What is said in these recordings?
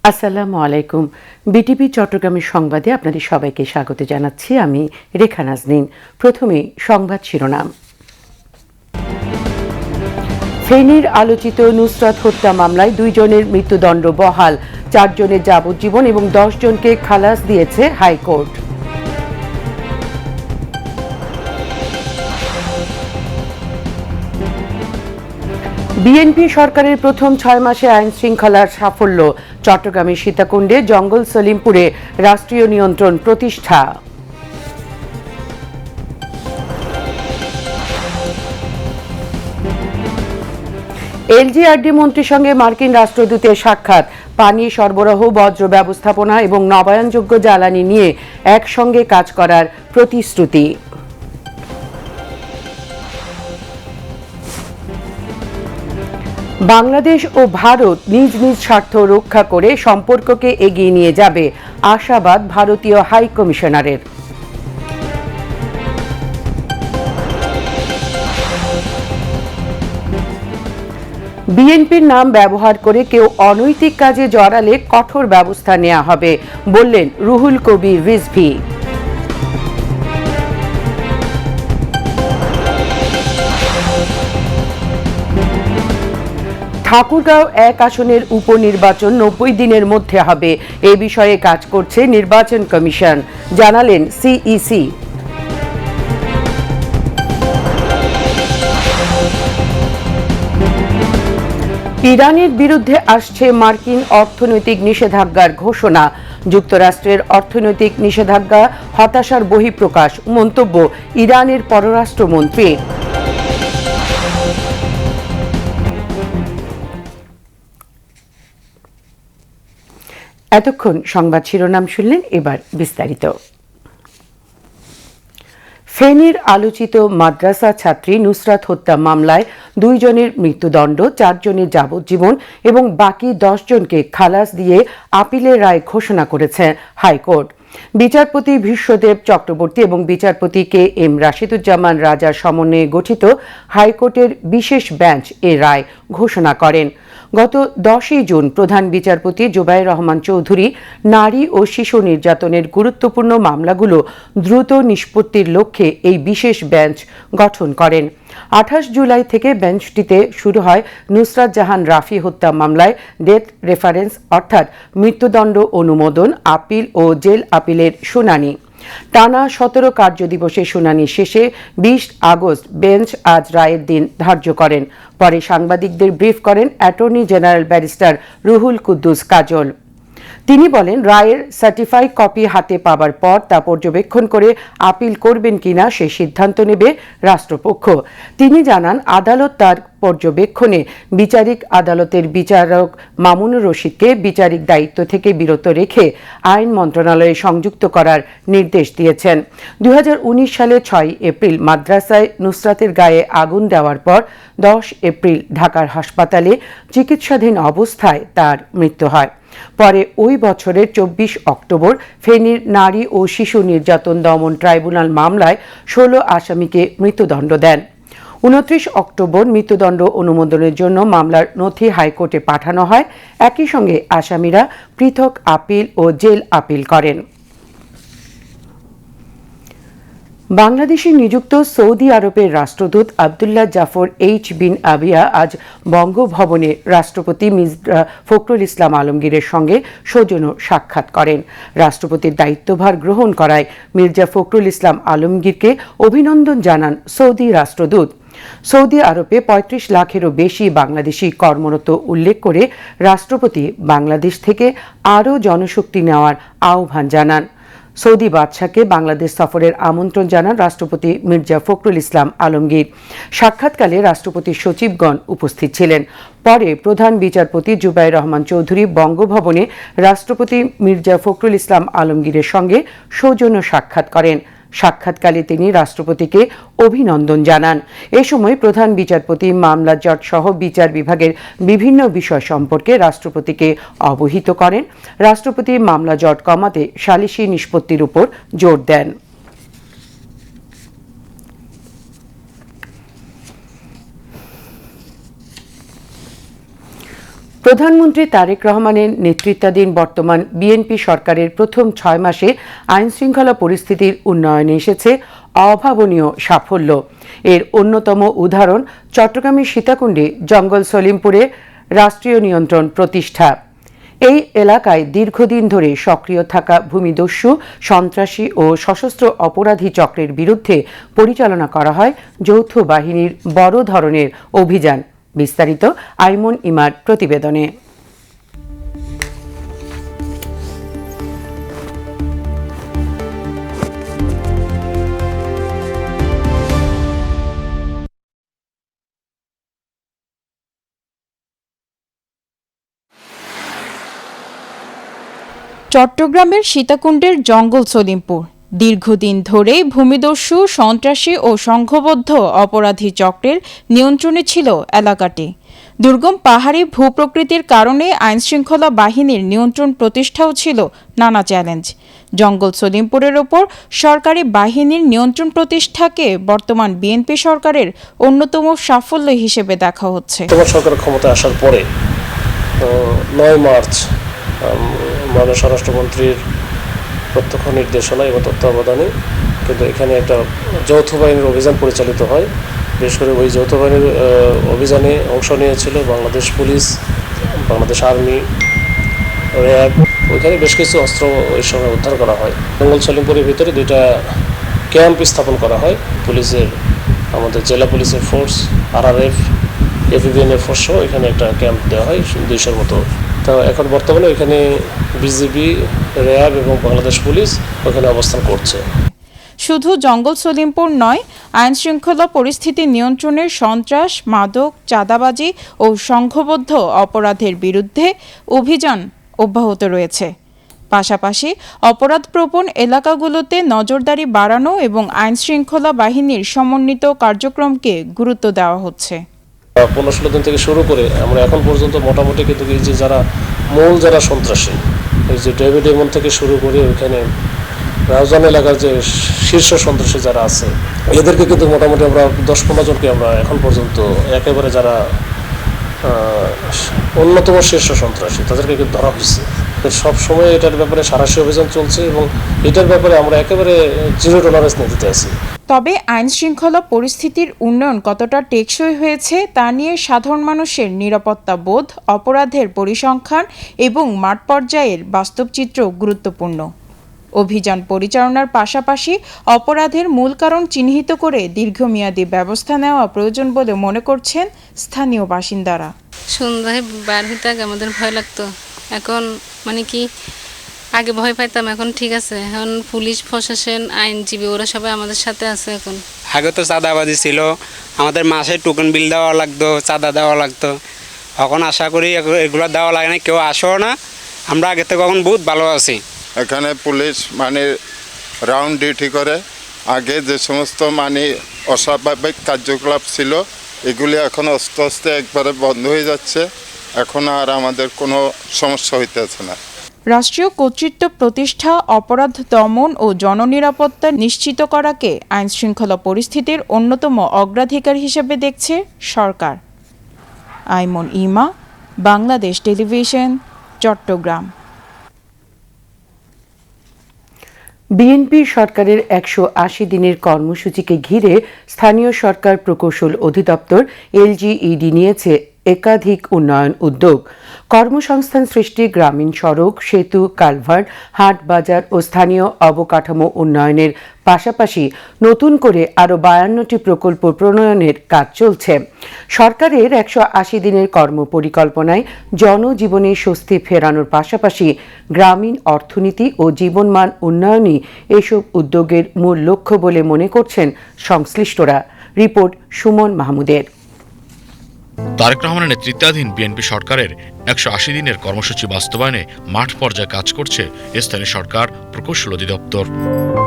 আসসালামু আলাইকুম। বিটিভি চট্টগ্রামের সংবাদে আপনাদের সবাইকে স্বাগত জানাচ্ছি। আমি রেখা নাজনীন। প্রথমে সংবাদ শিরোনাম। ফেনীর আলোচিত নুসরাত হত্যা মামলায় 2 জনের মৃত্যুদণ্ড বহাল, 4 জনের যাবজ্জীবন এবং 10 জনকে খালাস দিয়েছে হাইকোর্ট। বিএনপি সরকারের প্রথম 6 মাসে আইন শৃঙ্খলার সাফল্য, চট্টগ্রামের সীতাকুণ্ডে জঙ্গল সলিমপুরে রাষ্ট্রীয় নিয়ন্ত্রণ প্রতিষ্ঠা। এলজিআরডি মন্ত্রীর সঙ্গে মার্কিন রাষ্ট্রদূতের সাক্ষাৎ, পানি সরবরাহ, বজ্র ব্যবস্থাপনা এবং নবায়নযোগ্য জ্বালানি নিয়ে একসঙ্গে কাজ করার প্রতিশ্রুতি। বাংলাদেশ ও ভারত নিজ নিজ স্বার্থ রক্ষা করে সম্পর্ককে এগিয়ে নিয়ে যাবে, আশাবাদ ভারতীয় হাই কমিশনারের। বিএনপির নাম ব্যবহার করে কেউ অনৈতিক কাজে জড়ালে কঠোর ব্যবস্থা নেওয়া হবে, বললেন রুহুল কবির রিজভী। ঠাকুরগাঁও 1 আসনের উপনির্বাচন 90 দিনের মধ্যে হবে, এ বিষয়ে কাজ করছে নির্বাচন কমিশন, জানালেন সিইসি। ইরানের বিরুদ্ধে আসছে মার্কিন অর্থনৈতিক নিষেধাজ্ঞার ঘোষণা, যুক্তরাষ্ট্রের অর্থনৈতিক নিষেধাজ্ঞা হতাশার বহিঃপ্রকাশ, মন্তব্য ইরানের পররাষ্ট্রমন্ত্রী। এতক্ষণ সংবাদ শিরোনাম শুনলেন, এবার বিস্তারিত। ফেনীর আলোচিত মাদ্রাসা ছাত্রী নুসরাত হত্যা মামলায় 2 জনের মৃত্যুদণ্ড, 4 জনের যাবজ্জীবন এবং বাকি 10 জনকে খালাস দিয়ে আপিলের রায় ঘোষণা করেছে হাইকোর্ট। বিচারপতি বিশ্বদেব চক্রবর্তী এবং বিচারপতি কে এম রাশিদুজ্জামান রাজার সমন্বয়ে গঠিত হাইকোর্টের বিশেষ বেঞ্চ এ রায় ঘোষণা করেন। গত 10 জুন প্রধান বিচারপতি জুবায়ের রহমান চৌধুরী নারী ও শিশু নির্যাতনের গুরুত্বপূর্ণ মামলাগুলো দ্রুত নিষ্পত্তির লক্ষ্যে এই বিশেষ বেঞ্চ গঠন করেন। 28 জুলাই থেকে বেঞ্চটিতে শুরু হয় নুসরাত জাহান রাফি হত্যা মামলায় ডেথ রেফারেন্স অর্থাৎ মৃত্যুদণ্ড অনুমোদন, আপিল ও জেল আপিলের শুনানি। টানা 17 কার্যদিবসের শুনানি শেষে 20 আগস্ট বেঞ্চ আজ রায়ের দিন ধার্য করেন। পরে সাংবাদিকদের ব্রিফ করেন attorney general barrister Ruhul Quddus Kajal. তিনি বলেন, রায়ের সার্টিফাই কপি হাতে পাবার পর তা পর্যবেক্ষণ করে আপিল করবেন কিনা সে সিদ্ধান্ত নেবে রাষ্ট্রপক্ষ। তিনি জানান, আদালত তার পর্যবেক্ষণে বিচারিক আদালতের বিচারক মামুনুর রশিদকে বিচারিক দায়িত্ব থেকে বিরত রেখে আইন মন্ত্রণালয়ে সংযুক্ত করার নির্দেশ দিয়েছেন। 2019 সালের 6 এপ্রিল মাদ্রাসায় নুসরাতের গায়ে আগুন দেওয়ার পর 10 এপ্রিল ঢাকার হাসপাতালে চিকিৎসাধীন অবস্থায় তার মৃত্যু হয়। পরে ওই বছরের 24 অক্টোবর ফেনীর নারী ও শিশু নির্যাতন দমন ট্রাইব্যুনাল মামলায় 16 আসামিকে মৃত্যুদণ্ড দেন। 29 অক্টোবর মৃত্যুদণ্ড অনুমোদনের জন্য মামলার নথি হাইকোর্টে পাঠানো হয়। একই সঙ্গে আসামিরা পৃথক আপিল ও জেল আপিল করেন। বাংলাদেশে নিযুক্ত সৌদি আরবের রাষ্ট্রদূত আবদুল্লাহ জাফর এইচ বিন আবিয়া আজ বঙ্গভবনে রাষ্ট্রপতি মির্জা ফখরুল ইসলাম আলমগীরের সঙ্গে সৌজন্য সাক্ষাৎ করেন। রাষ্ট্রপতির দায়িত্বভার গ্রহণ করায় মির্জা ফখরুল ইসলাম আলমগীরকে অভিনন্দন জানান সৌদি রাষ্ট্রদূত। সৌদি আরবে 35 লাখেরও বেশি বাংলাদেশি কর্মরত উল্লেখ করে রাষ্ট্রপতি বাংলাদেশ থেকে আরও জনশক্তি নেওয়ার আহ্বান জানান। সৌদি বাদশাকে বাংলাদেশ সফরের আমন্ত্রণ জানান রাষ্ট্রপতি মির্জা ফখরুল ইসলাম আলমগীর। সাক্ষাৎকালে রাষ্ট্রপতির সচিবগণ উপস্থিত ছিলেন। পরে প্রধান বিচারপতি জুবায়ের রহমান চৌধুরী বঙ্গভবনে রাষ্ট্রপতি মির্জা ফখরুল ইসলাম আলমগীরের সঙ্গে সৌজন্য সাক্ষাৎ করেন। সাক্ষাৎকালে তিনি রাষ্ট্রপতিকে অভিনন্দন জানান। এ সময় প্রধান বিচারপতি মামলা জট সহ বিচার বিভাগের বিভিন্ন বিষয় সম্পর্কে রাষ্ট্রপতিকে অবহিত করেন। রাষ্ট্রপতি মামলা জট কমাতে সালিসি নিষ্পত্তির উপর জোর দেন। প্রধানমন্ত্রী তারেক রহমানের নেতৃত্বাধীন বর্তমান বিএনপি সরকারের প্রথম 6 মাসে আইনশৃঙ্খলা পরিস্থিতির উন্নয়নে এসেছে অভাবনীয় সাফল্য। এর অন্যতম উদাহরণ চট্টগ্রামের সীতাকুণ্ডে জঙ্গল সলিমপুরে রাষ্ট্রীয় নিয়ন্ত্রণ প্রতিষ্ঠা। এই এলাকায় দীর্ঘদিন ধরে সক্রিয় থাকা ভূমিদস্যু, সন্ত্রাসী ও সশস্ত্র অপরাধী চক্রের বিরুদ্ধে পরিচালনা করা হয় যৌথ বাহিনীর বড় ধরনের অভিযান। বিস্তারিত আইমন ইমার প্রতিবেদনে। চট্টগ্রামের সীতাকুণ্ডের জঙ্গল সলিমপুর দীর্ঘদিন ধরে ভূমিদস্যু, সন্ত্রাসী ও সংঘবদ্ধ অপরাধী চক্রের নিয়ন্ত্রণে ছিল এলাকাটি। দুর্গম পাহাড়ি ভূপ্রকৃতির কারণে আইনশৃঙ্খলা বাহিনীর নিয়ন্ত্রণ প্রতিষ্ঠাও ছিল নানা চ্যালেঞ্জ। জঙ্গল সলিমপুরের ওপর সরকারি বাহিনীর নিয়ন্ত্রণ প্রতিষ্ঠাকে বর্তমান বিএনপি সরকারের অন্যতম সাফল্য হিসেবে দেখা হচ্ছে। সরকার ক্ষমতায় আসার পরে 9 মার্চ মাননীয় স্বরাষ্ট্রমন্ত্রীর প্রত্যক্ষ নির্দেশনা এবং তত্ত্বাবধানে কিন্তু এখানে একটা যৌথ বাহিনীর অভিযান পরিচালিত হয়। বিশেষ করে ওই যৌথ বাহিনীর অভিযানে অংশ নিয়েছিল Bangladesh police, Bangladesh army, RAB. ওইখানে বেশ কিছু অস্ত্র ওই সময় উদ্ধার করা হয়। জঙ্গল সলিমপুরের ভিতরে 2টা ক্যাম্প স্থাপন করা হয় পুলিশের, আমাদের জেলা পুলিশের ফোর্স, RRF, FBN ফোর্স সহ এখানে একটা ক্যাম্প দেওয়া হয় 200-র মতো। তো এখন বর্তমানে ওইখানে বিজিবি, র্যাব এবং বাংলাদেশ পুলিশ ওখানে অবস্থান করছে। শুধু জঙ্গল সলিমপুর নয়, আইনশৃঙ্খলা পরিস্থিতি নিয়ন্ত্রণে সন্ত্রাস, মাদক, চাঁদাবাজি ও সংঘবদ্ধ অপরাধের বিরুদ্ধে অভিযান অব্যাহত রয়েছে। পাশাপাশি অপরাধপ্রবণ এলাকাগুলোতে নজরদারি বাড়ানো এবং আইনশৃঙ্খলা বাহিনীর সমন্বিত কার্যক্রমকে গুরুত্ব দেওয়া হচ্ছে। 15-16 দিন থেকে শুরু করে আমরা এখন পর্যন্ত মোটামুটি কিন্তু এই যে যারা সন্ত্রাসী, এই যে ডেভিড এমন থেকে শুরু করে ওইখানে রাউজান এলাকার যে শীর্ষ সন্ত্রাসী যারা আছে এদেরকে কিন্তু মোটামুটি আমরা 10-15 জনকে আমরা এখন পর্যন্ত একেবারে যারা অন্যতম শীর্ষ সন্ত্রাসী তাদেরকে কিন্তু ধরা হয়েছে। সবসময় এটার ব্যাপারে সাঁড়াশি অভিযান চলছে এবং এটার ব্যাপারে আমরা একেবারে জিরো টলারেন্স নিতে আছি। তবে আইনশৃঙ্খলা পরিস্থিতির উন্নয়ন কতটা টেকসই হয়েছে তা নিয়ে সাধারণ মানুষের নিরাপত্তা বোধ, অপরাধের পরিসংখ্যান এবং মাঠ পর্যায়ের বাস্তব চিত্র গুরুত্বপূর্ণ। অভিযান পরিচালনার পাশাপাশি অপরাধের মূল কারণ চিহ্নিত করে দীর্ঘমেয়াদী ব্যবস্থা নেওয়া প্রয়োজন বলে মনে করছেন স্থানীয় বাসিন্দারা। সন্ধ্যায় বার হইতে আগে আমাদের ভয় লাগতো, এখন কি আগে ভয় পাইতাম, এখন ঠিক আছে। এখন পুলিশ প্রশাসন, আইনজীবী ওরা সবাই আমাদের সাথে আছে। এখন আগে তো চাঁদাবাজি ছিল, আমাদের মাসে টোকেন বিল দেওয়া লাগতো, চাঁদা দেওয়া লাগতো। এখন আশা করি এগুলো দেওয়া লাগে না, কেউ আসেও না। আমরা আগে থেকে এখন বহুত ভালো আছি। এখানে পুলিশ রাউন্ড ডিউটি করে। আগে যে সমস্ত অস্বাভাবিক কার্যকলাপ ছিল এগুলি এখন আস্তে আস্তে একবারে বন্ধ হয়ে যাচ্ছে। এখন আর আমাদের কোনো সমস্যা হইতেছে না। রাষ্ট্রীয় কর্তৃত্ব প্রতিষ্ঠা, অপরাধ দমন ও জননিরাপত্তা নিশ্চিত করাকে আইনশৃঙ্খলা পরিস্থিতির অন্যতম অগ্রাধিকার হিসেবে দেখছে সরকার। আইমন ইমা, বাংলাদেশ টেলিভিশন, চট্টগ্রাম। বিএনপি সরকারের 180 দিনের কর্মসূচিকে ঘিরে স্থানীয় সরকার প্রকৌশল অধিদপ্তর LGED নিয়েছে একাধিক উন্নয়ন উদ্যোগ। কর্মসংস্থান সৃষ্টি, গ্রামীণ সড়ক, সেতু, কালভার্ট, হাট বাজার ও স্থানীয় অবকাঠামো উন্নয়নের পাশাপাশি নতুন করে আরও 52টি প্রকল্প প্রণয়নের কাজ চলছে। সরকারের 180 দিনের কর্মপরিকল্পনায় জনজীবনে স্বস্তি ফেরানোর পাশাপাশি গ্রামীণ অর্থনীতি ও জীবনমান উন্নয়নই এসব উদ্যোগের মূল লক্ষ্য বলে মনে করছেন সংশ্লিষ্টরা। রিপোর্ট সুমন মাহমুদের। তারেক রহমানের নেতৃত্বাধীন বিএনপি সরকারের 180 দিনের কর্মসূচি বাস্তবায়নে মাঠ পর্যায়ে কাজ করছে স্থানীয় সরকার প্রকৌশল অধিদপ্তর।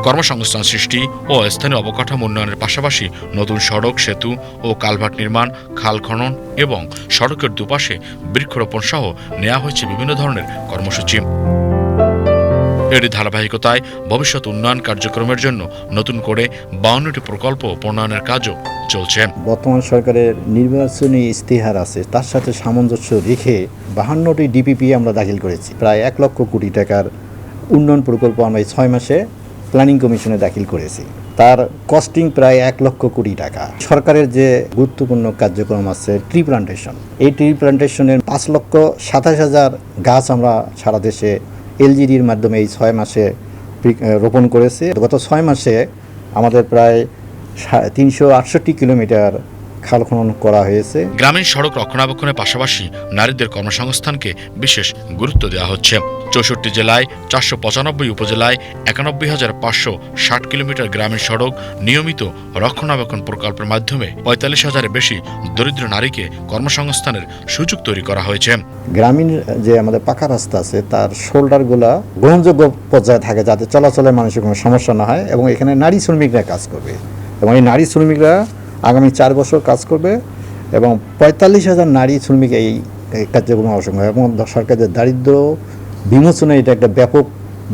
কর্মসংস্থান সৃষ্টি ও স্থানীয় অবকাঠামো উন্নয়নের পাশাপাশি নতুন সড়ক, সেতু ও কালভার্ট নির্মাণ, খাল খনন এবং সড়কের দুপাশে বৃক্ষরোপণ সহ নেওয়া হয়েছে বিভিন্ন ধরনের কর্মসূচি। এর ধারাবাহিকতায় ভবিষ্যৎ উন্নয়ন কার্যক্রমের জন্য নতুন করে 52টি প্রকল্প প্রণয়নের কাজও চলছে। বর্তমান সরকারের নির্বাচনী ইস্তেহার আছে, তার সাথে সামঞ্জস্য রেখে 52টি ডিপিপি আমরা দাখিল করেছি। প্রায় 1 লক্ষ কোটি টাকার উন্নয়ন প্রকল্প আমরা এই 6 মাসে প্ল্যানিং কমিশনে দাখিল করেছি। তার কস্টিং প্রায় 1 লক্ষ কোটি টাকা। সরকারের যে গুরুত্বপূর্ণ কার্যক্রম আছে ট্রি প্লান্টেশন, এই ট্রি প্লান্টেশনের 5,27,000 গাছ আমরা সারা দেশে এলজিডির মাধ্যমে এই 6 মাসে রোপণ করেছি। গত 6 মাসে আমাদের প্রায় 368 কিলোমিটার খাল খনন করা হয়েছে। গ্রামীণ সড়ক রক্ষণাবেক্ষণের পাশাপাশি নারীদের কর্মসংস্থানকে বিশেষ গুরুত্ব দেওয়া হচ্ছে। 64 জেলায় 495 উপজেলায় 91,560 কিলোমিটার গ্রামীণ সড়ক নিয়মিত রক্ষণাবেক্ষণ প্রকল্পের মাধ্যমে 45,000-এর বেশি দরিদ্র নারীকে কর্মসংস্থানের সুযোগ তৈরি করা হয়েছে। গ্রামীণ যে আমাদের পাকা রাস্তা আছে তার শোল্ডারগুলা গ্রহণযোগ্য পর্যায়ে থাকে, যাতে চলাচলে মানুষের কোনো সমস্যা না হয়, এবং এখানে নারী শ্রমিকরা কাজ করবে, এবং এই নারী শ্রমিকরা আগামী 4 বছর কাজ করবে, এবং 45,000 নারী শ্রমিক এই কার্যক্রমে অংশগ্রহণ হবে, এবং সরকারের দারিদ্র্য বিমোচনে এটা একটা ব্যাপক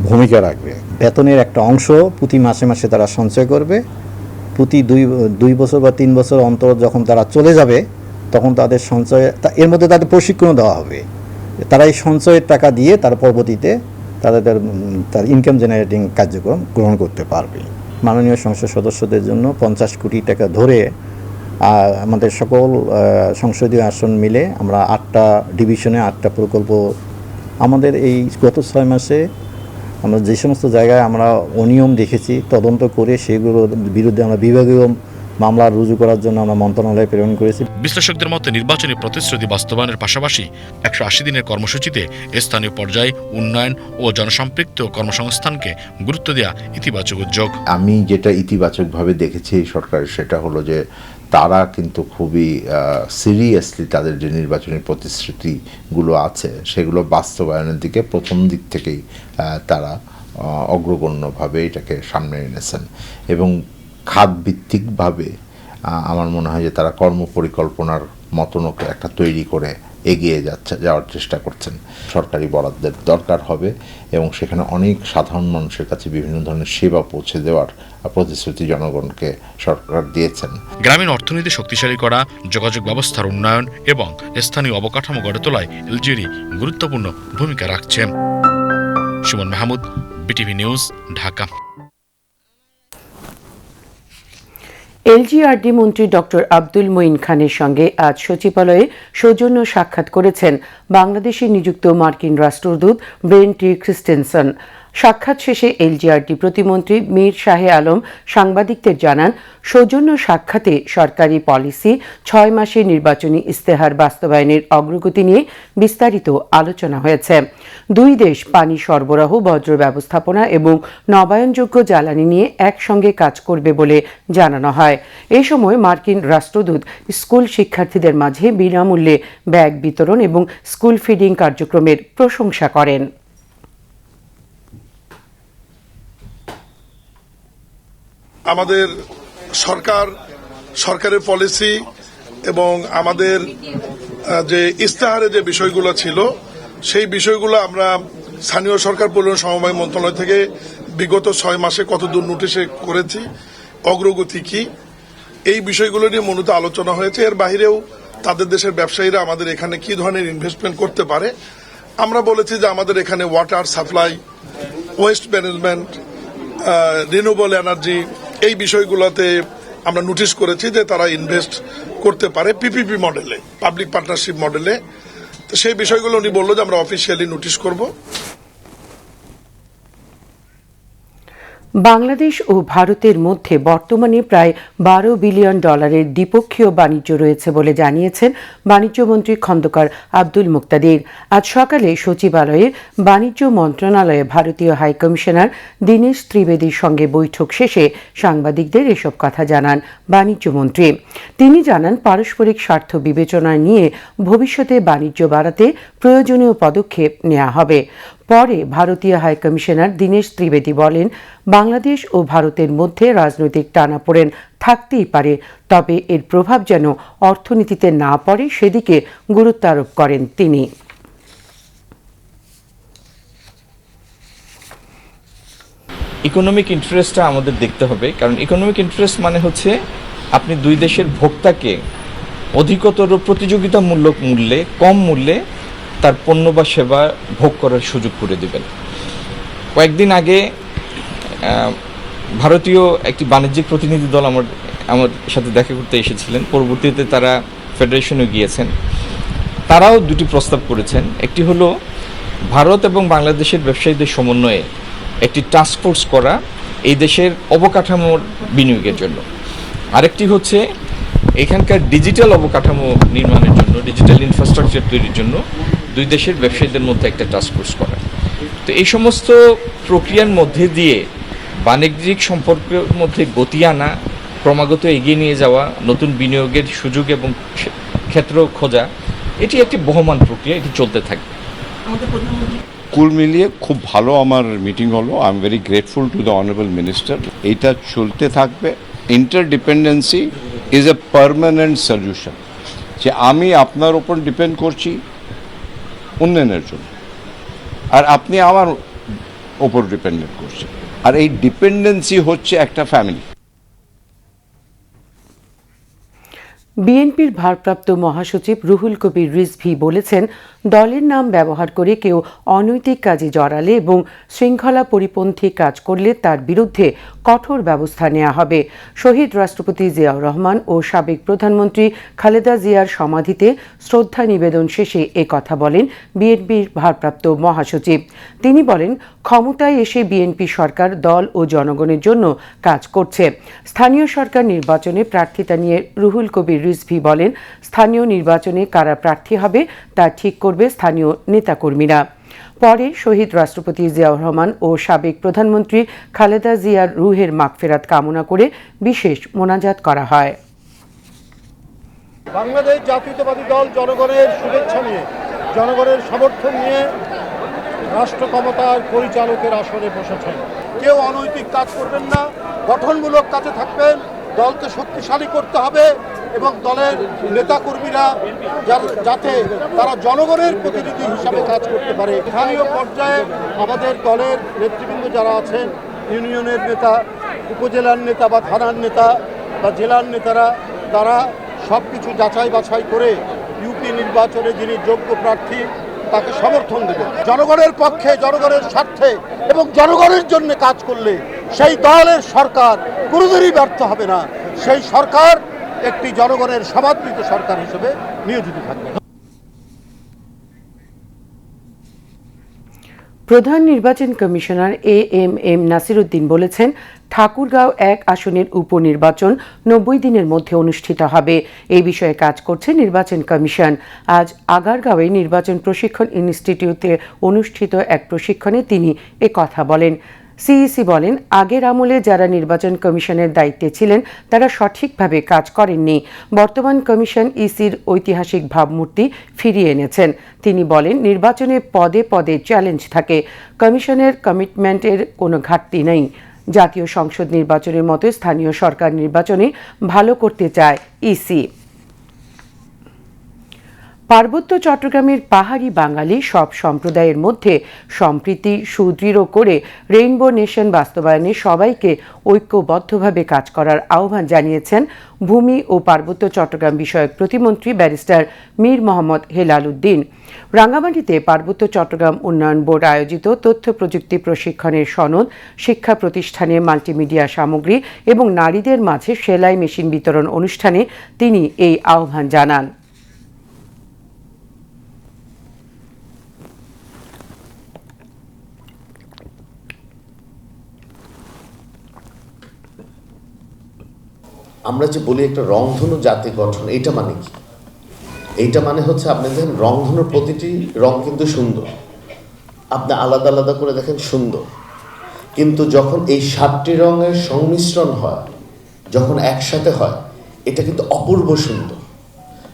ভূমিকা রাখবে। বেতনের একটা অংশ প্রতি মাসে মাসে তারা সঞ্চয় করবে। প্রতি 2 বছর বা 3 বছর অন্তর যখন তারা চলে যাবে তখন তাদের সঞ্চয়, এর মধ্যে তাদের প্রশিক্ষণ দেওয়া হবে। তারা এই সঞ্চয়ের টাকা দিয়ে তার পরবর্তীতে তার ইনকাম জেনারেটিং কার্যক্রম গ্রহণ করতে পারবে। মাননীয় সংসদ সদস্যদের জন্য 50 কোটি টাকা ধরে আমাদের সকল সংসদীয় আসন মিলে আমরা 8টা ডিভিশনে 8টা প্রকল্প, আমাদের এই গত 6 মাসে আমরা যে সমস্ত জায়গায় আমরা অনিয়ম দেখেছি তদন্ত করে সেগুলোর বিরুদ্ধে আমরা বিভাগীয় মামলা রুজু করার জন্য আমরা মন্ত্রণালয়ে প্রেরণ করেছি। বিশ্লেষকদের মতে নির্বাচনী প্রতিশ্রুতি বাস্তবায়নের পাশাপাশি 180 দিনের কর্মসূচিতে স্থানীয় পর্যায়ে উন্নয়ন ও জনসম্পৃক্ত কর্মসংস্থানকে গুরুত্ব দেওয়া ইতিবাচক উদ্যোগ। আমি যেটা ইতিবাচকভাবে দেখেছি এই সরকারের, সেটা হলো যে তারা কিন্তু খুবই সিরিয়াসলি তাদের যে নির্বাচনী প্রতিশ্রুতিগুলো আছে সেগুলো বাস্তবায়নের দিকে প্রথম দিক থেকেই তারা অগ্রগণ্যভাবে এটাকে সামনে এনেছেন, এবং খাতভিত্তিকভাবে আমার মনে হয় যে তারা কর্মপরিকল্পনার মতন একটা তৈরি করে এগিয়ে যাওয়ার চেষ্টা করছেন। সরকারি বরাদ্দের দরকার হবে এবং সেখানে অনেক সাধারণ মানুষের কাছে বিভিন্ন ধরনের সেবা পৌঁছে দেওয়ার প্রতিশ্রুতি জনগণকে সরকার দিয়েছেন। গ্রামীণ অর্থনীতি শক্তিশালী করা, যোগাযোগ ব্যবস্থার উন্নয়ন এবং স্থানীয় অবকাঠামো গড়ে তোলায় এলজিইডি গুরুত্বপূর্ণ ভূমিকা রাখছে। Suman Mahmud, BTV news, Dhaka. LGRD মন্ত্রী ডক্টর আব্দুল মঈন খানের সঙ্গে আজ সচিবালয়ে সৌজন্য সাক্ষাৎ করেছেন বাংলাদেশে নিযুক্ত মার্কিন রাষ্ট্রদূত ব্রেন টি ক্রিস্টেনসন। সাক্ষাৎ শেষে এলজিআরডি প্রতিমন্ত্রী মীর শাহে আলম সাংবাদিকদের জানান, সৌজন্য সাক্ষাতে সরকারি পলিসি, 6 মাসের নির্বাচনী ইস্তেহার বাস্তবায়নের অগ্রগতি নিয়ে বিস্তারিত আলোচনা হয়েছে। দুই দেশ পানি সরবরাহ, বজ্র ব্যবস্থাপনা এবং নবায়নযোগ্য জ্বালানি নিয়ে একসঙ্গে কাজ করবে বলে জানানো হয়। এ সময় মার্কিন রাষ্ট্রদূত স্কুল শিক্ষার্থীদের মাঝে বিনামূল্যে ব্যাগ বিতরণ এবং স্কুল ফিডিং কার্যক্রমের প্রশংসা করেন। আমাদের সরকারের পলিসি এবং আমাদের যে ইস্তেহারে যে বিষয়গুলো ছিল সেই বিষয়গুলো আমরা স্থানীয় সরকার পরিবহন সমবায় মন্ত্রণালয় থেকে বিগত 6 মাসে কতদূর নোটিশে করেছি, অগ্রগতি কি, এই বিষয়গুলো নিয়ে মূলত আলোচনা হয়েছে। এর বাইরেও তাদের দেশের ব্যবসায়ীরা আমাদের এখানে কি ধরনের ইনভেস্টমেন্ট করতে পারে আমরা বলেছি যে আমাদের এখানে water supply, waste management, renewable energy, এই বিষয়গুলোতে আমরা নোটিশ করেছি যে তারা ইনভেস্ট করতে পারে পিপিপি মডেলে, পাবলিক পার্টনারশিপ মডেলে। তো সেই বিষয়গুলো উনি বললো যে আমরা অফিসিয়ালি নোটিশ করব। বাংলাদেশ ও ভারতের মধ্যে বর্তমানে প্রায় $12 বিলিয়ন দ্বিপক্ষীয় বাণিজ্য রয়েছে বলে জানিয়েছেন বাণিজ্যমন্ত্রী খন্দকার আব্দুল মুক্তাদির। আজ সকালে সচিবালয়ে বাণিজ্য মন্ত্রণালয়ে ভারতীয় হাইকমিশনার দীনেশ ত্রিবেদীর সঙ্গে বৈঠক শেষে সাংবাদিকদের এসব কথা জানান বাণিজ্যমন্ত্রী। তিনি জানান, পারস্পরিক স্বার্থ বিবেচনা নিয়ে ভবিষ্যতে বাণিজ্য বাড়াতে প্রয়োজনীয় পদক্ষেপ নেওয়া হবে। পরে ভারতীয় হাইকমিশনার দীনেশ ত্রিবেদী বলেন, বাংলাদেশ ও ভারতের মধ্যে রাজনৈতিক টানাপোড়েন থাকতেই পারে, তবে এর প্রভাব যেন অর্থনীতিতে না পড়ে সেদিকে গুরুত্ব আরোপ করেন তিনি। ইকোনমিক ইন্টারেস্টটা আমাদের দেখতে হবে, কারণ ইকোনমিক ইন্টারেস্ট মানে হচ্ছে আপনি দুই দেশের ভোক্তাকে অধিকতর প্রতিযোগিতামূলক মূল্যে, কম মূল্যে তার পণ্য বা সেবা ভোগ করার সুযোগ করে দেবেন। কয়েকদিন আগে ভারতীয় একটি বাণিজ্যিক প্রতিনিধি দল আমার সাথে দেখা করতে এসেছিলেন, পরবর্তীতে তারা ফেডারেশনে গিয়েছেন। তারাও দুটি প্রস্তাব করেছেন। একটি হলো ভারত এবং বাংলাদেশের ব্যবসায়ীদের সমন্বয়ে একটি টাস্কফোর্স করা এই দেশের অবকাঠামোর বিনিয়োগের জন্য, আরেকটি হচ্ছে এখানকার ডিজিটাল অবকাঠামো নির্মাণের জন্য, ডিজিটাল ইনফ্রাস্ট্রাকচার তৈরির জন্য দুই দেশের ব্যবসায়ীদের মধ্যে একটা টাস্কফোর্স করা। তো এই সমস্ত প্রক্রিয়ার মধ্যে দিয়ে বাণিজ্যিক সম্পর্কের মধ্যে গতি আনা, ক্রমাগত এগিয়ে নিয়ে যাওয়া, নতুন বিনিয়োগের সুযোগ এবং ক্ষেত্র খোঁজা, এটি একটি বহমান প্রক্রিয়া, এটি চলতে থাকবে। কুল মিলিয়ে খুব ভালো আমার মিটিং হলো। I am very grateful to the honourable minister. এইটা চলতে থাকবে। ইন্টারডিপেন্ডেন্সি ইজ এ পার্মানেন্ট সলিউশন, যে আমি আপনার ওপর ডিপেন্ড করছি উন্নয়নের জন্য, আর আপনি আমার ওপর ডিপেন্ডেন্ট করছেন, আর এই ডিপেন্ডেন্সি হচ্ছে একটা ফ্যামিলি। বিএনপির ভারপ্রাপ্ত মহাসচিব রুহুল কবির রিজভী বলেছেন, দলের নাম ব্যবহার করে কেউ অনৈতিক কাজে জড়ালে এবং শৃঙ্খলা পরিপন্থী কাজ করলে তার বিরুদ্ধে কঠোর ব্যবস্থা নেওয়া হবে। শহীদ রাষ্ট্রপতি জিয়াউর রহমান ও সাবেক প্রধানমন্ত্রী খালেদা জিয়ার সমাধিতে শ্রদ্ধা নিবেদন শেষে কথা বলেন বিএনপির ভারপ্রাপ্ত মহাসচিব। তিনি বলেন, ক্ষমতায় এসে বিএনপি সরকার দল ও জনগণের জন্য কাজ করছে। স্থানীয় সরকার নির্বাচনে প্রার্থিতা নিয়ে রুহুল কবির রিজভী বলেন, স্থানীয় নির্বাচনে কারা প্রার্থী হবে তা ঠিক করবে স্থানীয় নেতাকর্মীরা। পরে শহীদ রাষ্ট্রপতি জিয়াউর রহমান ও সাবেক প্রধানমন্ত্রী খালেদা জিয়ার রুহের মাগফিরাত কামনা করে বিশেষ মোনাজাত করা হয়। বাংলাদেশ জাতীয়তাবাদী দল জনগণের শুভেচ্ছা নিয়ে, জনগণের সমর্থন নিয়ে রাষ্ট্র ক্ষমতার পরিচালকের আসনে বসেছেন। কেউ অনৈতিক কাজ করবেন না, গঠনমূলক কাজে থাকবেন। দলকে শক্তিশালী করতে হবে এবং দলের নেতাকর্মীরা যাতে তারা জনগণের প্রতিনিধি হিসাবে কাজ করতে পারে। স্থানীয় পর্যায়ে আমাদের দলের নেতৃবৃন্দ যারা আছেন, ইউনিয়নের নেতা, উপজেলার নেতা বা থানার নেতা বা জেলার নেতারা, তারা সব কিছু যাচাই বাছাই করে ইউপি নির্বাচনে যিনি যোগ্য প্রার্থী তাকে সমর্থন দেবে। জনগণের পক্ষে, জনগণের স্বার্থে এবং জনগণের জন্য কাজ করলে সেই দলের সরকার কোনোদিনই ব্যর্থ হবে না। সেই সরকার একটি জনগণের সমাদৃত সরকার হিসেবে নিয়োজিত থাকবে। প্রধান নির্বাচন কমিশনার এএমএম নাসির উদ্দিন বলেছেন, ঠাকুরগাঁও 1 আসনের উপনির্বাচন 90 দিনের মধ্যে অনুষ্ঠিত হবে। এই বিষয়ে কাজ করছে নির্বাচন কমিশন। আজ আগারগাঁওয়ে নির্বাচন প্রশিক্ষণ ইনস্টিটিউটে অনুষ্ঠিত এক প্রশিক্ষণে তিনি কথা বলেন। সিইসি বলেন, আগের আমলে যারা নির্বাচন কমিশনের দায়িত্বে ছিলেন তারা সঠিকভাবে কাজ করেননি। বর্তমান কমিশন ইসির ঐতিহাসিক ভাবমূর্তি ফিরিয়ে এনেছেন। তিনি বলেন, নির্বাচনে পদে পদে চ্যালেঞ্জ থাকে, কমিশনের কমিটমেন্টের কোনো ঘাটতি নেই। জাতীয় সংসদ নির্বাচনের মতো স্থানীয় সরকার নির্বাচনে ভালো করতে চায় ইসি। পার্বত্য চট্টগ্রামের পাহাড়ি বাঙালি সব সম্প্রদায়ের মধ্যে সম্প্রীতি সুদৃঢ় করে রেইনবো নেশন বাস্তবায়নে সবাইকে ঐক্যবদ্ধভাবে কাজ করার আহ্বান জানিয়েছেন ভূমি ও পার্বত্য চট্টগ্রাম বিষয়ক প্রতিমন্ত্রী ব্যারিস্টার মীর মোহাম্মদ হেলাল উদ্দিন। রাঙ্গামাটিতে পার্বত্য চট্টগ্রাম উন্নয়ন বোর্ড আয়োজিত তথ্য প্রযুক্তি প্রশিক্ষণের সনদ, শিক্ষা প্রতিষ্ঠানে মাল্টিমিডিয়া সামগ্রী এবং নারীদের মাঝে সেলাই মেশিন বিতরণ অনুষ্ঠানে তিনি এই আহ্বান জানান। আমরা যে বলি একটা রংধনু জাতি গঠন, এইটা মানে কি? এইটা মানে হচ্ছে, আপনি দেখেন রংধনুর প্রতিটি রং কিন্তু সুন্দর, আপনি আলাদা আলাদা করে দেখেন সুন্দর, কিন্তু যখন এই 7টি রঙের সংমিশ্রণ হয়, যখন একসাথে হয়, এটা কিন্তু অপূর্ব সুন্দর।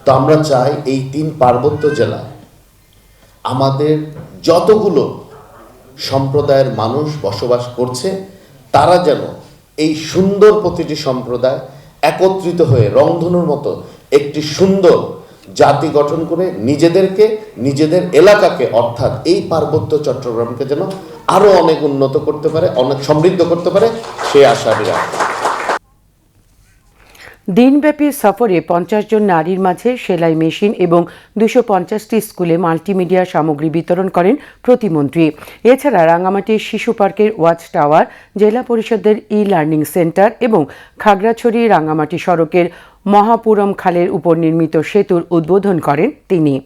তো আমরা চাই এই 3 পার্বত্য জেলায় আমাদের যতগুলো সম্প্রদায়ের মানুষ বসবাস করছে, তারা যেন এই সুন্দর প্রতিটি সম্প্রদায় একত্রিত হয়ে রংধনুর মতো একটি সুন্দর জাতি গঠন করে নিজেদেরকে, নিজেদের এলাকাকে, অর্থাৎ এই পার্বত্য চট্টগ্রামকে যেন আরো অনেক উন্নত করতে পারে, অনেক সমৃদ্ধ করতে পারে, সেই আশা আমি রাখি। দিনব্যাপী সফরে 50 জন নারীর মাঝে সেলাই মেশিন এবং 250টি স্কুলে মাল্টিমিডিয়া সামগ্রী বিতরণ করেন প্রতিমন্ত্রী। এছাড়া রাঙ্গামাটির শিশু পার্কের ওয়াচ টাওয়ার, জেলা পরিষদের ই-লার্নিং সেন্টার এবং খাগড়াছড়ি রাঙ্গামাটি সড়কের মহাপুরম খালের উপর নির্মিত সেতুর উদ্বোধন করেন তিনি।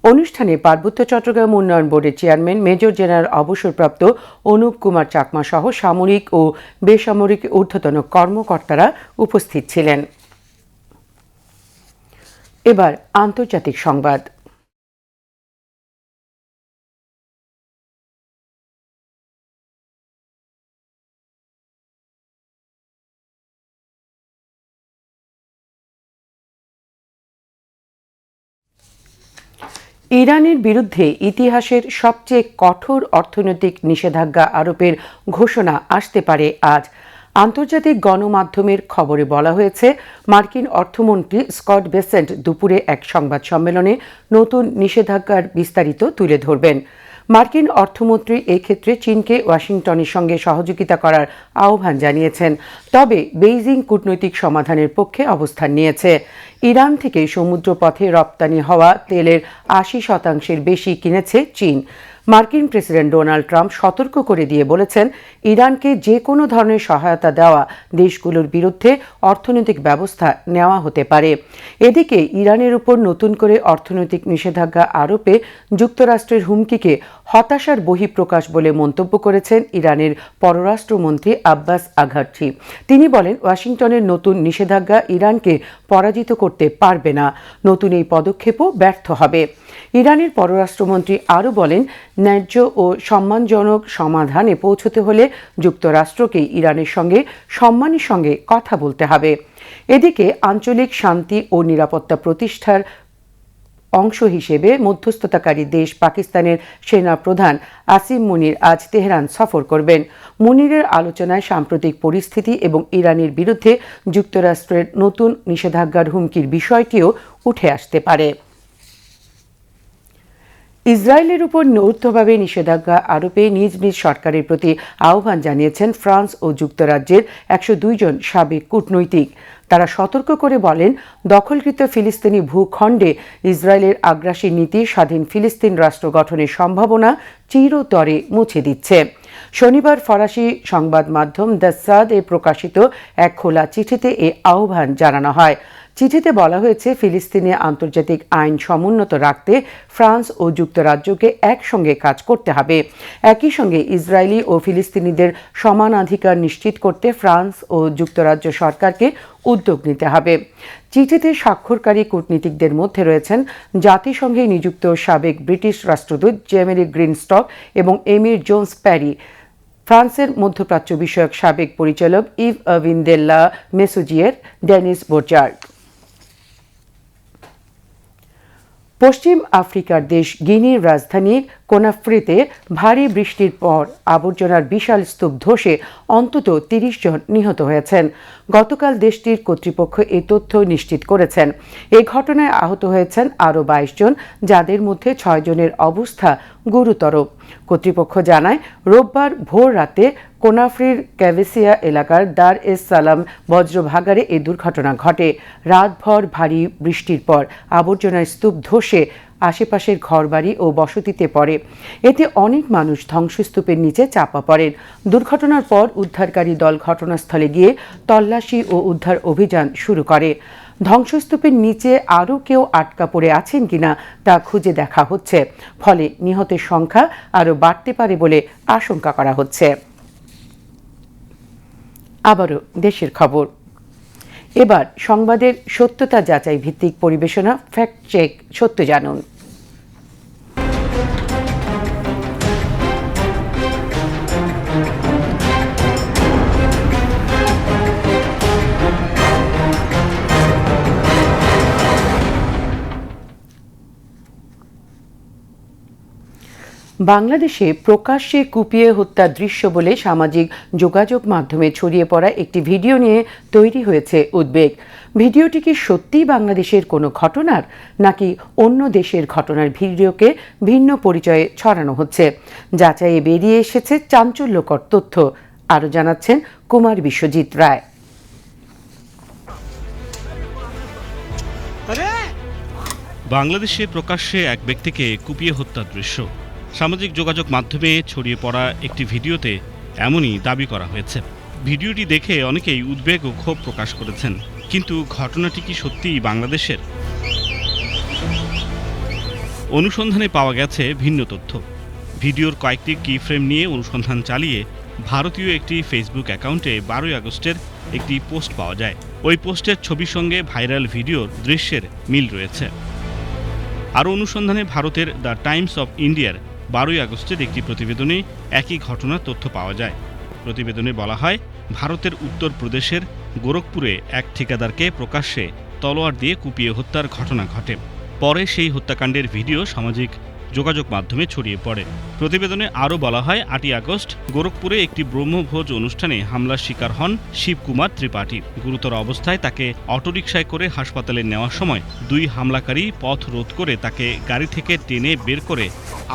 অনুষ্ঠানে পার্বত্য চট্টগ্রাম উন্নয়ন বোর্ডের চেয়ারম্যান মেজর জেনারেল অবসরপ্রাপ্ত অনুপ কুমার চাকমা সহ সামরিক ও বেসামরিক ঊর্ধ্বতন কর্মকর্তারা উপস্থিত ছিলেন। এবার আন্তর্জাতিক সংবাদ। ইরানের বিরুদ্ধে ইতিহাসের সবচেয়ে কঠোর অর্থনৈতিক নিষেধাজ্ঞা আরোপের ঘোষণা আসতে পারে আজ। আন্তর্জাতিক গণমাধ্যমের খবরে বলা হয়েছে, মার্কিন অর্থমন্ত্রী স্কট বেসেন্ট দুপুরে এক সংবাদ সম্মেলনে নতুন নিষেধাজ্ঞার বিস্তারিত তুলে ধরবেন। মার্কিন অর্থমন্ত্রী এক্ষেত্রে চীনকে ওয়াশিংটনের সঙ্গে সহযোগিতা করার আহ্বান জানিয়েছেন, তবে বেইজিং কূটনৈতিক সমাধানের পক্ষে অবস্থান নিয়েছে। ইরান থেকে সমুদ্রপথে রপ্তানি হওয়া তেলের 80% বেশি কিনেছে চীন। মার্কিন প্রেসিডেন্ট ডোনাল্ড ট্রাম্প সতর্ক করে দিয়ে বলেছেন, ইরানকে যে কোনো ধরনের সহায়তা দেওয়া দেশগুলোর বিরুদ্ধে অর্থনৈতিক ব্যবস্থা নেওয়া হতে পারে। এদিকে ইরানের উপর নতুন করে অর্থনৈতিক নিষেধাজ্ঞা আরোপে যুক্তরাষ্ট্রের হুমকিকে হতাশার বহিঃপ্রকাশ বলে মন্তব্য করেছেন ইরানের পররাষ্ট্রমন্ত্রী আব্বাস আঘারচি। তিনি বলেন, ওয়াশিংটনের নতুন নিষেধাজ্ঞা ইরানকে পরাজিত করতে পারবে না, নতুন এই পদক্ষেপও ব্যর্থ হবে। ইরানের পররাষ্ট্রমন্ত্রী আরও বলেন, ন্যায্য ও সম্মানজনক সমাধানে পৌঁছতে হলে যুক্তরাষ্ট্রকে ইরানের সঙ্গে সম্মানের সঙ্গে কথা বলতে হবে। এদিকে আঞ্চলিক শান্তি ও নিরাপত্তা প্রতিষ্ঠার অংশ হিসেবে মধ্যস্থতাকারী দেশ পাকিস্তানের সেনা প্রধান আসিম মুনির আজ তেহরান সফর করবেন। মুনিরের আলোচনায় সাম্প্রতিক পরিস্থিতি এবং ইরানের বিরুদ্ধে যুক্তরাষ্ট্রের নতুন নিষেধাজ্ঞার হুমকির বিষয়টিও উঠে আসতে পারে। ইসরায়েলের উপর নৈতিকভাবে নিষেধাজ্ঞা আরোপে নিজ নিজ সরকারের প্রতি আহ্বান জানিয়েছেন ফ্রান্স ও যুক্তরাজ্যের 102 জন সাবেক কূটনৈতিক। তারা সতর্ক করে বলেন, দখলকৃত ফিলিস্তিনি ভূখণ্ডে ইসরায়েলের আগ্রাসী নীতি স্বাধীন ফিলিস্তিন রাষ্ট্র গঠনের সম্ভাবনা চিরতরে মুছে দিচ্ছে। শনিবার ফরাসি সংবাদ মাধ্যম দ্য সাদ-এ প্রকাশিত এক খোলা চিঠিতে এ আহ্বান জানানো হয়। চিঠিতে বলা হয়েছে, ফিলিস্তিনে আন্তর্জাতিক আইন সমুন্নত রাখতে ফ্রান্স ও যুক্তরাজ্যকে একসঙ্গে কাজ করতে হবে। একই সঙ্গে ইসরায়েলি ও ফিলিস্তিনিদের সমানাধিকার নিশ্চিত করতে ফ্রান্স ও যুক্তরাজ্য সরকারকে উদ্যোগ নিতে হবে। চিঠিতে স্বাক্ষরকারী কূটনীতিকদের মধ্যে রয়েছেন জাতিসংঘে নিযুক্ত সাবেক ব্রিটিশ রাষ্ট্রদূত জেমেরি গ্রিনস্টক এবং এমির জোন্স প্যারি, ফ্রান্সের মধ্যপ্রাচ্য বিষয়ক সাবেক পরিচালক ইভ ভিন্দেল্লা মেসুজিয়ের, ডেনিস বোর্জার্ড। পশ্চিম আফ্রিকার দেশ গিনির রাজধানী কোনাফ্রিতে ভারী বৃষ্টির পর আবর্জনার বিশাল স্তূপ ধসে অন্তত 30 জন নিহত হয়েছেন। গতকাল দেশটির কর্তৃপক্ষ এই তথ্য নিশ্চিত করেছেন। এই ঘটনায় আহত হয়েছেন আরও 22 জন, যাদের মধ্যে 6 জনের অবস্থা গুরুতর। কর্তৃপক্ষ জানায়, রোববার ভোর রাতে কোনাফ্রির ক্যাভেসিয়া এলাকার দার এস সালাম বজ্রভাগারে এই দুর্ঘটনা ঘটে। রাতভর ভারী বৃষ্টির পর আবর্জনার স্তূপ ধসে আশেপাশের ঘরবাড়ি ও বসতিতে পড়ে। এতে অনেক মানুষ ধ্বংসস্তূপের নিচে চাপা পড়েন। দুর্ঘটনার পর উদ্ধারকারী দল ঘটনাস্থলে গিয়ে তল্লাশি ও উদ্ধার অভিযান শুরু করে। ধ্বংসস্তূপের নিচে আরও কেউ আটকা পড়ে আছেন কিনা তা খুঁজে দেখা হচ্ছে, ফলে নিহতের সংখ্যা আরও বাড়তে পারে বলে আশঙ্কা করা হচ্ছে। আবারও দেশের খবর। এবার সংবাদের সত্যতা যাচাই ভিত্তিক পরিবেশনা, ফ্যাক্ট চেক, সত্য জানুন। বাংলাদেশে প্রকাশ্যে কুপিয়ে হত্যার দৃশ্য বলে সামাজিক যোগাযোগ মাধ্যমে ছড়িয়ে পড়া একটি ভিডিও নিয়ে তৈরি হয়েছে উদ্বেগ। ভিডিওটি কি সত্যিই বাংলাদেশের কোনো ঘটনার, নাকি অন্য দেশের ঘটনার ভিডিওকে ভিন্ন পরিচয়ে ছড়ানো হচ্ছে? যাচাইয়ে বেরিয়ে এসেছে চাঞ্চল্যকর তথ্য। আরও জানাচ্ছেন কুমার বিশ্বজিৎ রায়। বাংলাদেশে প্রকাশ্যে এক ব্যক্তিকে কুপিয়ে হত্যার দৃশ্য সামাজিক যোগাযোগ মাধ্যমে ছড়িয়ে পড়া একটি ভিডিওতে এমনই দাবি করা হয়েছে। ভিডিওটি দেখে অনেকেই উদ্বেগ ও ক্ষোভ প্রকাশ করেছেন, কিন্তু ঘটনাটি কি সত্যিই বাংলাদেশের? অনুসন্ধানে পাওয়া গেছে ভিন্ন তথ্য। ভিডিওর কয়েকটি কি ফ্রেম নিয়ে অনুসন্ধান চালিয়ে ভারতীয় একটি ফেসবুক অ্যাকাউন্টে 12 আগস্টের একটি পোস্ট পাওয়া যায়। ওই পোস্টের ছবির সঙ্গে ভাইরাল ভিডিওর দৃশ্যের মিল রয়েছে। আরও অনুসন্ধানে ভারতের দ্য টাইমস অফ ইন্ডিয়ার 12 আগস্টের একটি প্রতিবেদনে একই ঘটনার তথ্য পাওয়া যায়। প্রতিবেদনে বলা হয়, ভারতের উত্তরপ্রদেশের গোরখপুরে এক ঠিকাদারকে প্রকাশ্যে তলোয়ার দিয়ে কুপিয়ে হত্যার ঘটনা ঘটে। পরে সেই হত্যাকাণ্ডের ভিডিও সামাজিক যোগাযোগ মাধ্যমে ছড়িয়ে পড়ে। প্রতিবেদনে আরও বলা হয়, 8 আগস্ট গোরখপুরে একটি ব্রহ্মভোজ অনুষ্ঠানে হামলার শিকার হন শিবকুমার ত্রিপাঠী। গুরুতর অবস্থায় তাকে অটোরিকশায় করে হাসপাতালে নেওয়ার সময় 2 হামলাকারী পথ রোধ করে তাকে গাড়ি থেকে টেনে বের করে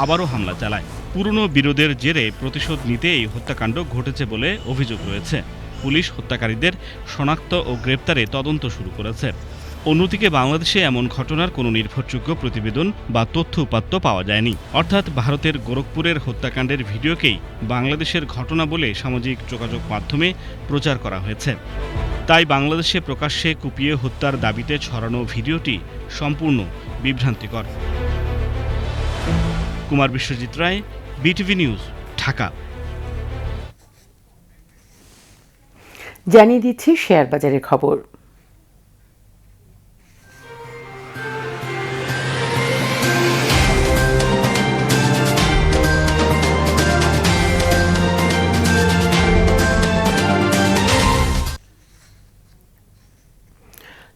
আবারও হামলা চালায়। পুরনো বিরোধের জেরে প্রতিশোধ নিতে এই হত্যাকাণ্ড ঘটেছে বলে অভিযোগ রয়েছে। পুলিশ হত্যাকারীদের শনাক্ত ও গ্রেপ্তারে তদন্ত শুরু করেছে। অন্যদিকে বাংলাদেশে এমন ঘটনার কোনো নির্ভরযোগ্য প্রতিবেদন বা তথ্য উপাত্ত পাওয়া যায়নি। অর্থাৎ ভারতের গোরখপুরের হত্যাকাণ্ডের ভিডিওকেই বাংলাদেশের ঘটনা বলে সামাজিক যোগাযোগ মাধ্যমে প্রচার করা হয়েছে। তাই বাংলাদেশে প্রকাশ্যে কুপিয়ে হত্যার দাবিতে ছড়ানো ভিডিওটি সম্পূর্ণ বিভ্রান্তিকর। কুমার বিশ্বজিৎ রায়, বিটিভি নিউজ, ঢাকা। জানিয়ে দিচ্ছি শেয়ার বাজারের খবর।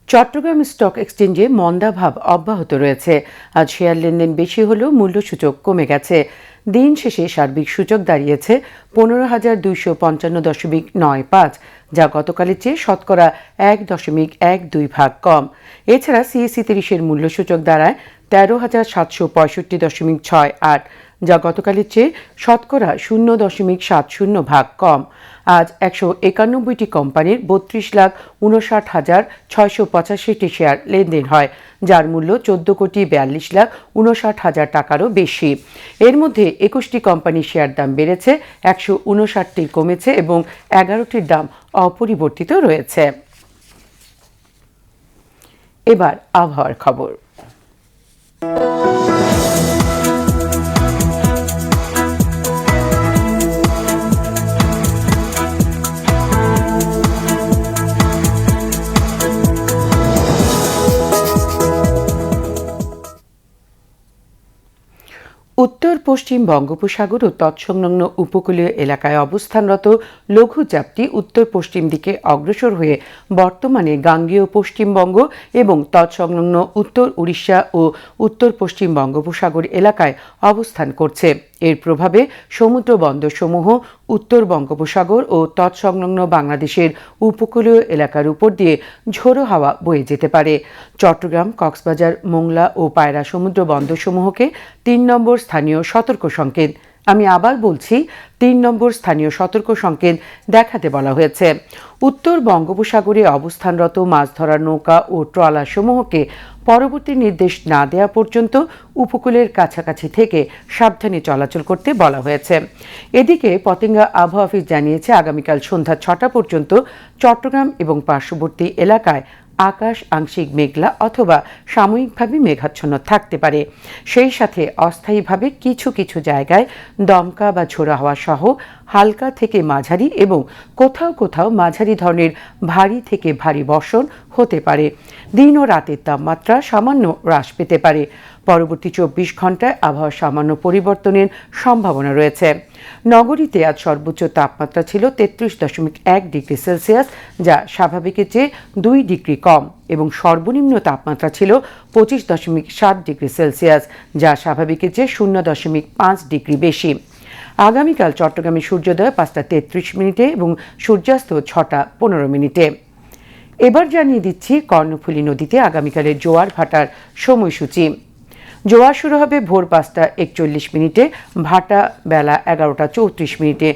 চট্টগ্রাম স্টক এক্সচেঞ্জে মন্দাভাব অব্যাহত রয়েছে। আজ শেয়ার লেনদেন বেশি হলেও মূল্যসূচক কমে গেছে। দিন শেষে সার্বিক সূচক দাঁড়িয়েছে 15,255.95, যা গতকালের চেয়ে শতকরা 1.12 ভাগ কম। এছাড়া সিএসি 30-এর মূল্যসূচক দাঁড়ায় 13,765.68, যা গতকালের চেয়ে শতকরা 0.70 ভাগ কম। আজ 191টি কোম্পানির 32,59,685টি শেয়ার লেনদেন হয়, যার মূল্য 14,42,59,000 টাকারও বেশি। এর মধ্যে 21টি কোম্পানির শেয়ার দাম বেড়েছে, 159টির কমেছে এবং 11টির দাম অপরিবর্তিত রয়েছে। এবার আবহাওয়ার খবর। উত্তর পশ্চিম বঙ্গোপসাগর ও তৎসংলগ্ন উপকূলীয় এলাকায় অবস্থানরত লঘুচাপটি উত্তর পশ্চিম দিকে অগ্রসর হয়ে বর্তমানে গাঙ্গেয় পশ্চিমবঙ্গ এবং তৎসংলগ্ন উত্তর উড়িষ্যা ও উত্তর পশ্চিম বঙ্গোপসাগর এলাকায় অবস্থান করছে। এর প্রভাবে সমুদ্র বন্দরসমূহ উত্তর বঙ্গোপসাগর ও তৎসংলগ্ন বাংলাদেশের উপকূলীয় এলাকার উপর দিয়ে ঝোড়ো হাওয়া বয়ে যেতে পারে। চট্টগ্রাম, কক্সবাজার, মোংলা ও পায়রা সমুদ্র বন্দরসমূহকে 3 নম্বর স্থানীয় সতর্ক সংকেত, আমি আবার বলছি 3 নম্বর স্থানীয় সতর্ক সংকেত দেখাতে বলা হয়েছে। উত্তর বঙ্গোপসাগরে অবস্থানরত মাছ ধরার নৌকা ও ট্রলার সমূহকে পরবর্তী নির্দেশ না দেওয়া পর্যন্ত উপকূলের কাছাকাছি থেকে সাবধানে চলাচল করতে বলা হয়েছে। এদিকে পতেঙ্গা আবহাওয়া অফিস জানিয়েছে, আগামীকাল সন্ধ্যা 6টা পর্যন্ত চট্টগ্রাম এবং পার্শ্ববর্তী এলাকায় আকাশ আংশিক মেঘলা অথবা সাময়িকভাবে মেঘাচ্ছন্ন থাকতে পারে। সেই সাথে অস্থায়ীভাবে কিছু কিছু জায়গায় দমকা বা ঝোড়ো হাওয়ার সহ হালকা থেকে মাঝারি এবং কোথাও কোথাও মাঝারি ধরনের ভারী থেকে ভারী বর্ষণ হতে পারে। দিন ও রাতের তাপমাত্রা সামান্য হ্রাস পেতে পারে। পরবর্তী 24 ঘন্টায় আবহাওয়া সামান্য পরিবর্তনের সম্ভাবনা রয়েছে। নগরীতে আজ সর্বোচ্চ তাপমাত্রা ছিল 33.1 ডিগ্রি সেলসিয়াস, যা স্বাভাবিকের চেয়ে 2 ডিগ্রি কম, এবং সর্বনিম্ন তাপমাত্রা ছিল 25.7 ডিগ্রি সেলসিয়াস, যা স্বাভাবিকের চেয়ে 0.5 ডিগ্রি বেশি। আগামীকাল চট্টগ্রামে সূর্যোদয় 5টা 33 মিনিটে এবং সূর্যাস্ত 6টা 15 মিনিটে। এবার জানিয়ে দিচ্ছি কর্ণফুলী নদীতে আগামীকালের জোয়ার ভাটার সময়সূচি। জোয়ার শুরু হবে ভোর 5টা 41 মিনিটে, ভাটা বেলা 11টা 34 মিনিটে